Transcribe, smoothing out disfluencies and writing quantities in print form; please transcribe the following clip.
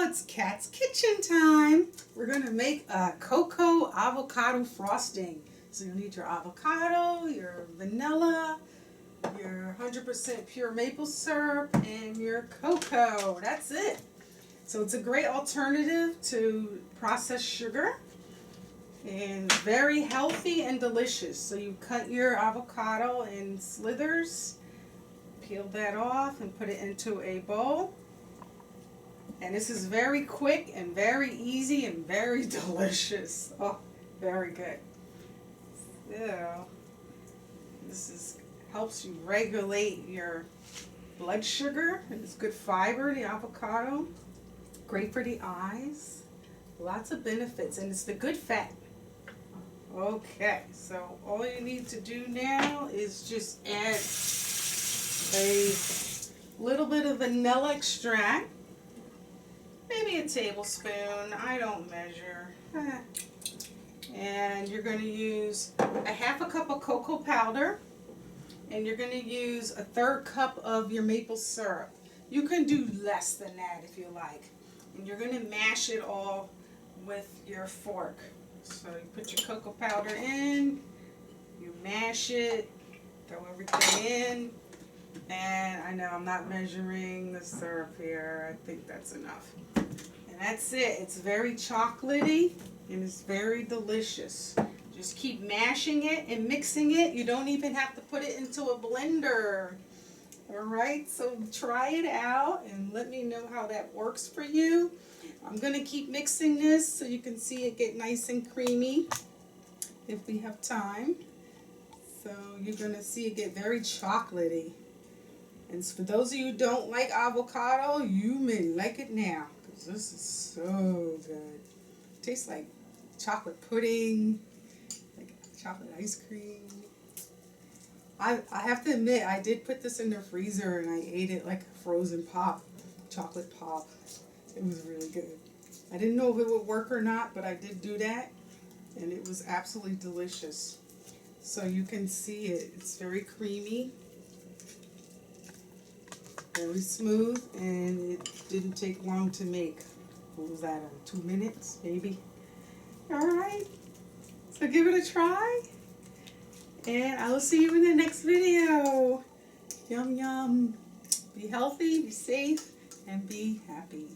it's Cat's Kitchen time. We're going to make a cocoa avocado frosting. So you'll need your avocado, your vanilla, your 100% pure maple syrup, and your cocoa. That's it. So it's a great alternative to processed sugar and very healthy and delicious. So you cut your avocado in slithers, peel that off and put it into a bowl. And this is very quick and very easy and very delicious. Oh, very good. So, helps you regulate your blood sugar. It's good fiber, the avocado. Great for the eyes. Lots of benefits, and it's the good fat. Okay, so all you need to do now is just add a little bit of vanilla extract. Maybe a tablespoon, I don't measure. And you're going to use a half a cup of cocoa powder, and you're going to use a 1/3 cup of your maple syrup. You can do less than that if you like. And you're going to mash it all with your fork. So you put your cocoa powder in, you mash it, throw everything in. And I know I'm not measuring the syrup here. I think that's enough. And that's it. It's very chocolatey and it's very delicious. Just keep mashing it and mixing it. You don't even have to put it into a blender. Alright, so try it out and let me know how that works for you. I'm going to keep mixing this so you can see it get nice and creamy if we have time. So you're going to see it get very chocolatey. And for those of you who don't like avocado, you may like it now, because this is so good. It tastes like chocolate pudding, like chocolate ice cream. I have to admit, I did put this in the freezer and I ate it like a frozen pop, chocolate pop. It was really good. I didn't know if it would work or not, but I did do that, and it was absolutely delicious. So you can see it. It's very creamy. Very smooth, and it didn't take long to make. What was that, 2 minutes maybe? Alright, so give it a try, and I will see you in the next video. Yum yum. Be healthy, be safe, and be happy.